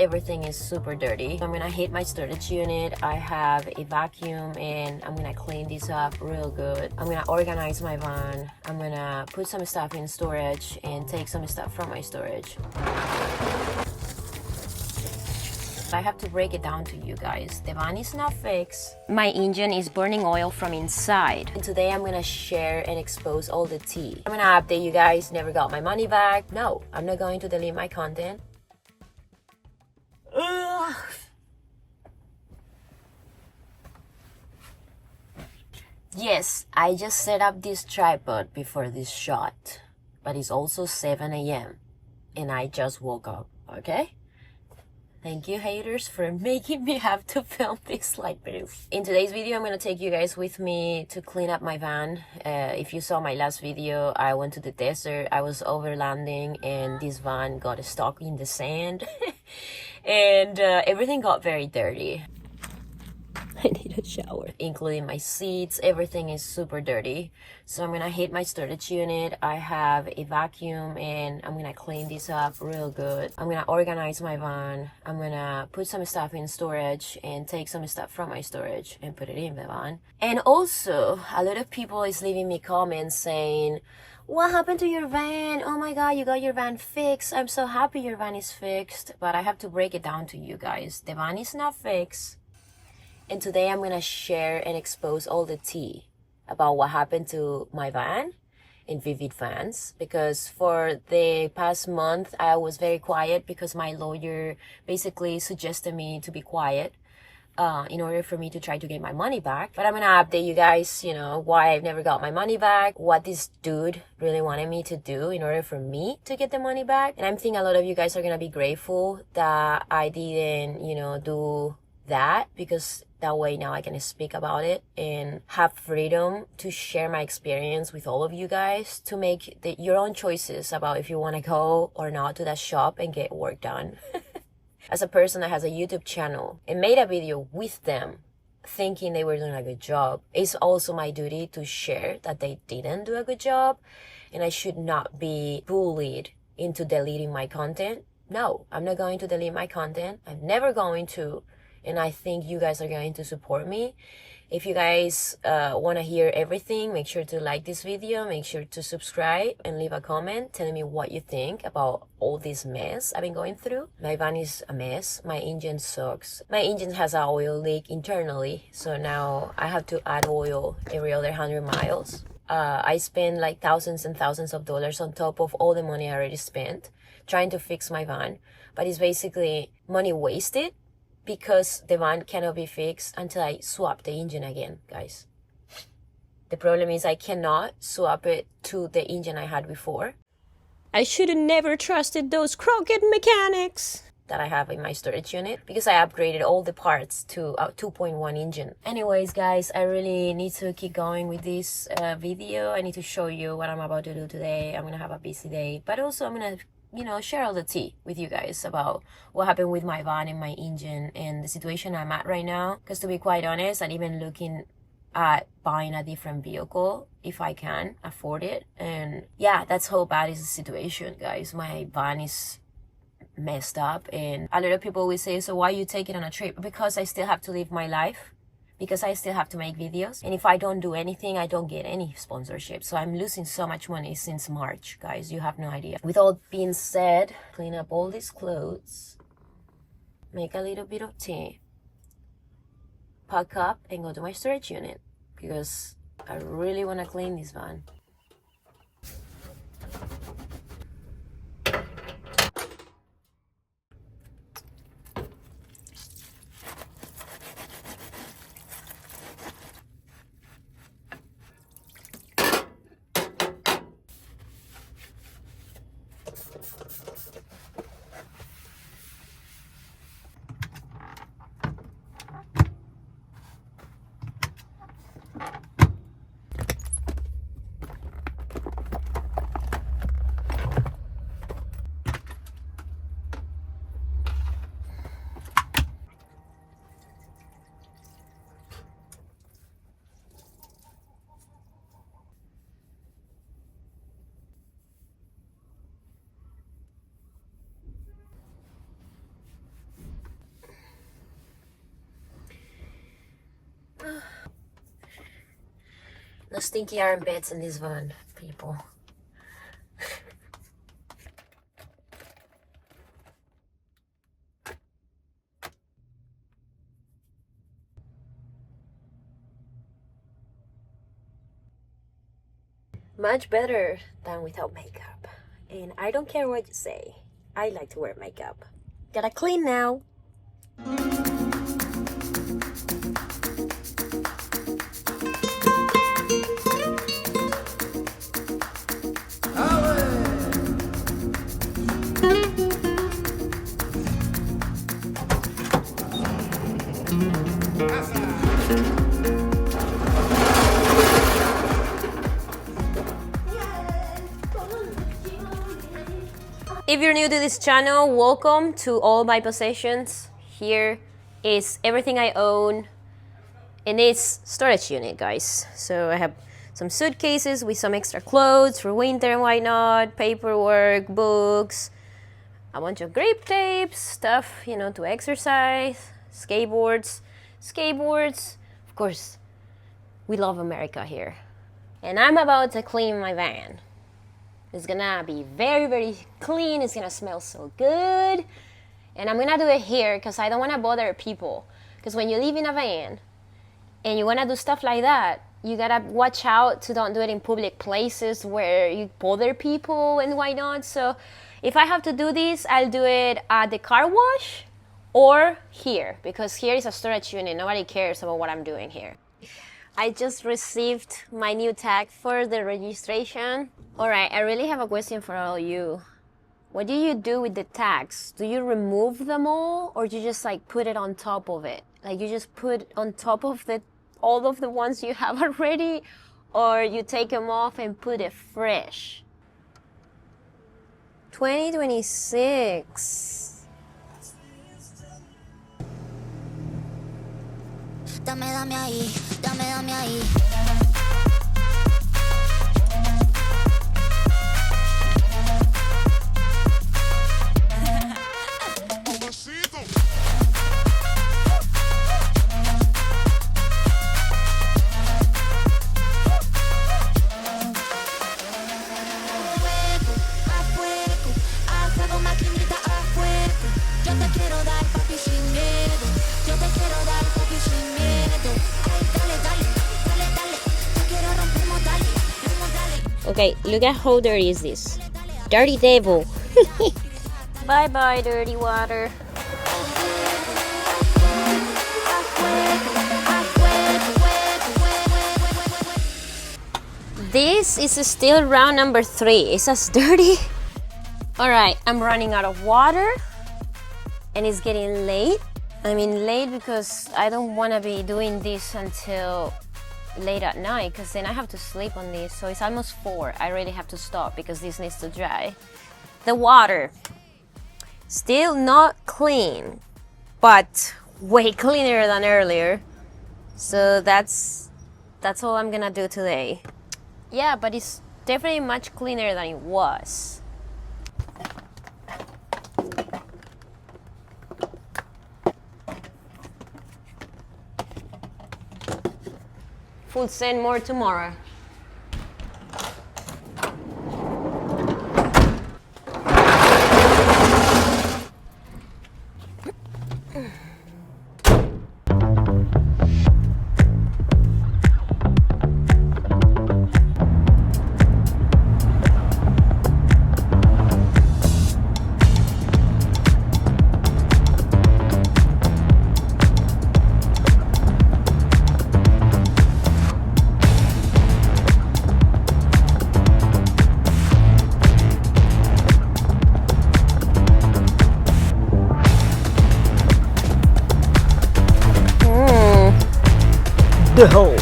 Everything is super dirty. I'm gonna heat my storage unit. I have a vacuum and I'm gonna clean this up real good. I'm gonna organize my van. I'm gonna put some stuff in storage and take some stuff from my storage. I have to break it down to you guys. The van is not fixed. My engine is burning oil from inside. And today I'm gonna share and expose all the tea. I'm gonna update you guys. Never got my money back. No, I'm not going to delete my content. Ugh. Yes, I just set up this tripod before this shot, but it's also 7 a.m. and I just woke up, okay? Thank you, haters, for making me have to film this like this. In today's video, I'm gonna take you guys with me to clean up my van. If you saw my last video, I went to the desert. I was overlanding and this van got stuck in the sand and everything got very dirty. I need a shower. Including my seats, everything is super dirty. So I'm gonna heat my storage unit. I have a vacuum and I'm gonna clean this up real good. I'm gonna organize my van. I'm gonna put some stuff in storage and take some stuff from my storage and put it in the van. And also, a lot of people is leaving me comments saying, what happened to your van? Oh my god, you got your van fixed. I'm so happy your van is fixed. But I have to break it down to you guys. The van is not fixed. And today I'm gonna share and expose all the tea about what happened to my van in Vivid Vans. Because for the past month, I was very quiet because my lawyer basically suggested me to be quiet in order for me to try to get my money back. But I'm gonna update you guys, you know, why I've never got my money back, what this dude really wanted me to do in order for me to get the money back. And I'm thinking a lot of you guys are gonna be grateful that I didn't, you know, do that, because that way now I can speak about it and have freedom to share my experience with all of you guys to make your own choices about if you want to go or not to that shop and get work done. As a person that has a YouTube channel and made a video with them thinking they were doing a good job, it's also my duty to share that they didn't do a good job, and I should not be bullied into deleting my content. No, I'm not going to delete my content. I'm never going to. And I think you guys are going to support me. If you guys want to hear everything, make sure to like this video, make sure to subscribe and leave a comment telling me what you think about all this mess I've been going through. My van is a mess. My engine sucks. My engine has an oil leak internally, so now I have to add oil every other 100 miles. I spend like thousands and thousands of dollars on top of all the money I already spent trying to fix my van. But it's basically money wasted, because the van cannot be fixed until I swap the engine again, guys. The problem is I cannot swap it to the engine I had before. I should have never trusted those crooked mechanics that I have in my storage unit, because I upgraded all the parts to a 2.1 engine. Anyways, guys, I really need to keep going with this video. I need to show you what I'm about to do today. I'm gonna have a busy day, but also I'm gonna, you know, share all the tea with you guys about what happened with my van and my engine and the situation I'm at right now. Because to be quite honest, I'm even looking at buying a different vehicle if I can afford it. And yeah, that's how bad is the situation, guys. My van is messed up, and a lot of people will say, so why you take it on a trip? Because I still have to live my life, because I still have to make videos. And if I don't do anything, I don't get any sponsorship. So I'm losing so much money since March, guys. You have no idea. With all being said, clean up all these clothes, make a little bit of tea, pack up and go to my storage unit, because I really want to clean this van. stinky iron beds in this van, people. Much better than without makeup. And I don't care what you say. I like to wear makeup. Gotta clean now. If you're new to this channel, welcome to all my possessions. Here is everything I own in this storage unit, guys. So I have some suitcases with some extra clothes for winter and whatnot, paperwork, books, a bunch of grip tapes, stuff, you know, to exercise, skateboards. Of course, we love America here. And I'm about to clean my van. It's gonna be very, very clean. It's gonna smell so good. And I'm gonna do it here because I don't wanna bother people. Because when you live in a van and you wanna do stuff like that, you gotta watch out to don't do it in public places where you bother people and why not. So if I have to do this, I'll do it at the car wash or here, because here is a storage unit. Nobody cares about what I'm doing here. I just received my new tag for the registration. All right, I really have a question for all of you. What do you do with the tags? Do you remove them all, or do you just like put it on top of it? Like you just put on top of all of the ones you have already, or you take them off and put it fresh? 2026. Dame ahí, dame ahí. Okay, look at how dirty is this. Dirty devil. Bye bye, dirty water. This is still round number 3. It's as dirty. Alright, I'm running out of water and it's getting late. I mean late because I don't want to be doing this until late at night, because then I have to sleep on this. So it's almost 4. I really have to stop because this needs to dry. The water, still not clean, but way cleaner than earlier. So that's all I'm gonna do today. Yeah, but it's definitely much cleaner than it was. We'll send more tomorrow. The hole.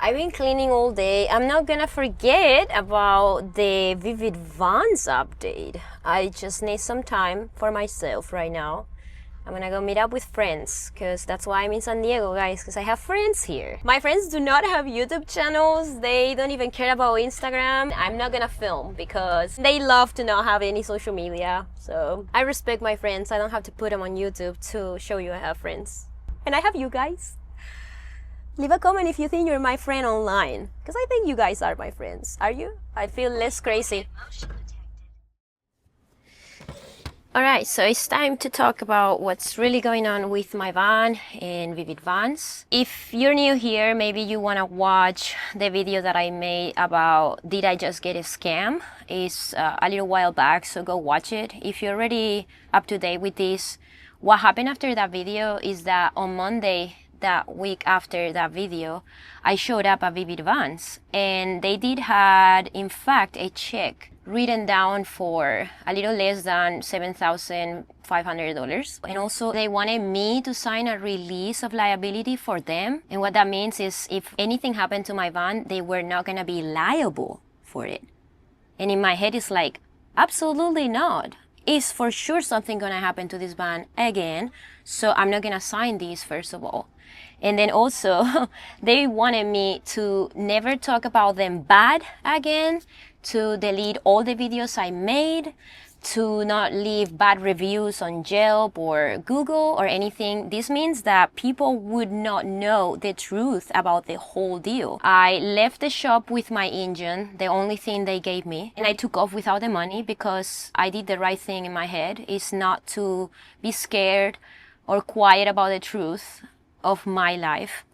I've been cleaning all day. I'm not gonna forget about the Vivid Vans update. I just need some time for myself right now. I'm gonna go meet up with friends because that's why I'm in San Diego, guys, because I have friends here. My friends do not have YouTube channels. They don't even care about Instagram. I'm not gonna film because they love to not have any social media. So I respect my friends. I don't have to put them on YouTube to show you I have friends. And I have you guys. Leave a comment if you think you're my friend online, because I think you guys are my friends. Are you? I feel less crazy. Alright, so it's time to talk about what's really going on with my van and Vivid Vans. If you're new here, maybe you want to watch the video that I made about did I just get a scam? It's a little while back, so go watch it. If you're already up to date with this, what happened after that video is that on Monday, that week after that video, I showed up at Vivid Vans and they did had, in fact, a check written down for a little less than $7,500. And also they wanted me to sign a release of liability for them. And what that means is if anything happened to my van, they were not gonna be liable for it. And in my head, it's like, absolutely not. Is for sure something gonna happen to this van again. So I'm not gonna sign this, first of all. And then also, they wanted me to never talk about them bad again, to delete all the videos I made, to not leave bad reviews on Yelp or Google or anything. This means that people would not know the truth about the whole deal. I left the shop with my engine, the only thing they gave me, and I took off without the money because I did the right thing in my head. It's not to be scared or quiet about the truth of my life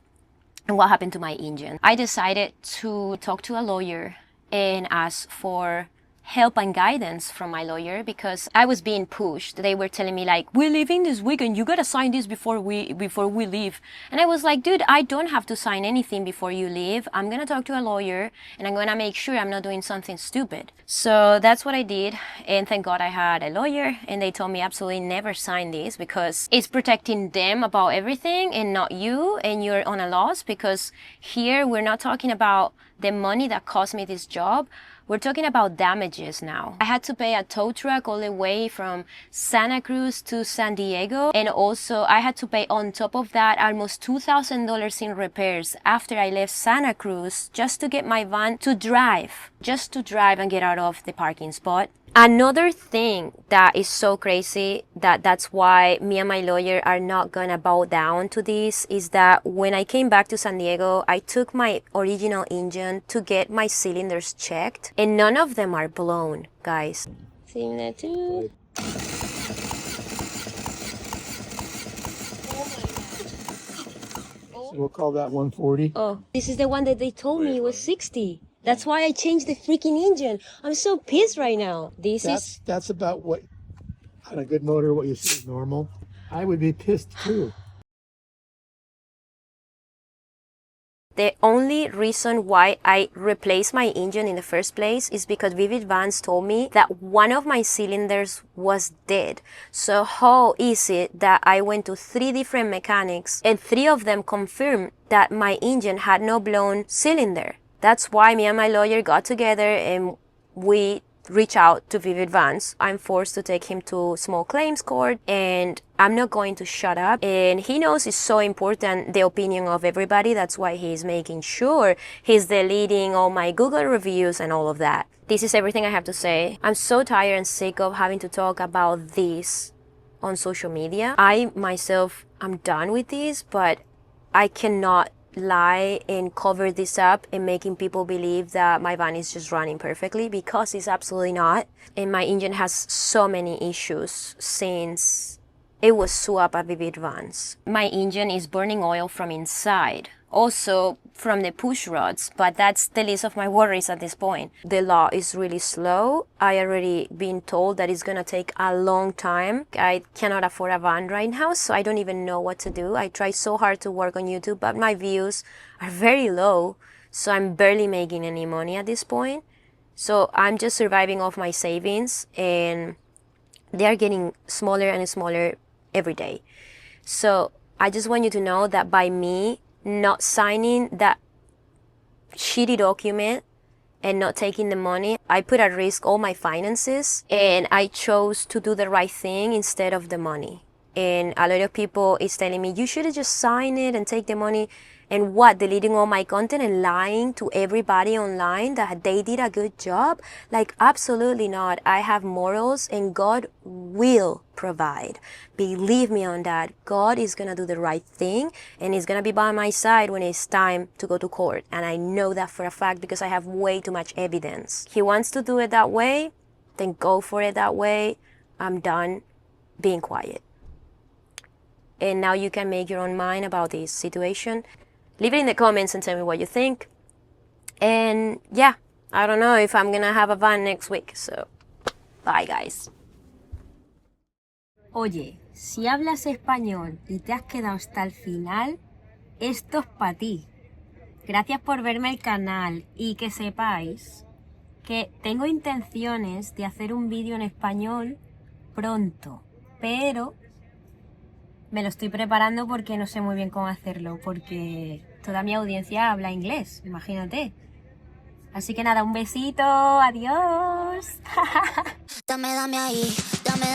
and what happened to my engine. I decided to talk to a lawyer and ask for help and guidance from my lawyer because I was being pushed. They were telling me like, we're leaving this weekend, you gotta sign this before we leave. And I was like, dude, I don't have to sign anything before you leave. I'm gonna talk to a lawyer and I'm gonna make sure I'm not doing something stupid. So that's what I did, and thank God I had a lawyer and they told me absolutely never sign this because it's protecting them about everything and not you, and you're on a loss because here we're not talking about the money that cost me this job. We're talking about damages now. I had to pay a tow truck all the way from Santa Cruz to San Diego. And also I had to pay on top of that almost $2,000 in repairs after I left Santa Cruz just to get my van to drive. Just to drive and get out of the parking spot. Another thing that is so crazy that's why me and my lawyer are not gonna bow down to this is that when I came back to San Diego, I took my original engine to get my cylinders checked and none of them are blown, guys. Seeing that too? So we'll call that 140. Oh, this is the one that they told me was 60. That's why I changed the freaking engine. I'm so pissed right now. That's about what, on a good motor, what you see is normal. I would be pissed too. The only reason why I replaced my engine in the first place is because Vivid Vans told me that one of my cylinders was dead. So how is it that I went to 3 different mechanics and 3 of them confirmed that my engine had no blown cylinder? That's why me and my lawyer got together and we reached out to Vivid Vans. I'm forced to take him to small claims court and I'm not going to shut up. And he knows it's so important, the opinion of everybody. That's why he's making sure he's deleting all my Google reviews and all of that. This is everything I have to say. I'm so tired and sick of having to talk about this on social media. I myself, I'm done with this, but I cannot lie and cover this up and making people believe that my van is just running perfectly because it's absolutely not. And my engine has so many issues since it was swapped at Vivid Vans. My engine is burning oil from inside. Also from the push rods, but that's the least of my worries at this point. The law is really slow. I already been told that it's gonna take a long time. I cannot afford a van right now, so I don't even know what to do. I try so hard to work on YouTube, but my views are very low, so I'm barely making any money at this point. So I'm just surviving off my savings, and they are getting smaller and smaller every day. So I just want you to know that by me not signing that shitty document and not taking the money, I put at risk all my finances, and I chose to do the right thing instead of the money. And a lot of people is telling me, you should have just signed it and take the money. And what, deleting all my content and lying to everybody online that they did a good job? Like, absolutely not. I have morals and God will provide. Believe me on that. God is gonna do the right thing and He's gonna be by my side when it's time to go to court. And I know that for a fact because I have way too much evidence. He wants to do it that way, then go for it that way. I'm done being quiet. And now you can make your own mind about this situation. Leave it in the comments and tell me what you think. And yeah, I don't know if I'm gonna have a van next week, so bye guys. Oye, si hablas español y te has quedado hasta el final, esto es para ti. Gracias por verme el canal y que sepáis que tengo intenciones de hacer un vídeo en español pronto, pero me lo estoy preparando porque no sé muy bien cómo hacerlo, porque toda mi audiencia habla inglés, imagínate. Así que nada, un besito, adiós. Dame ahí, dame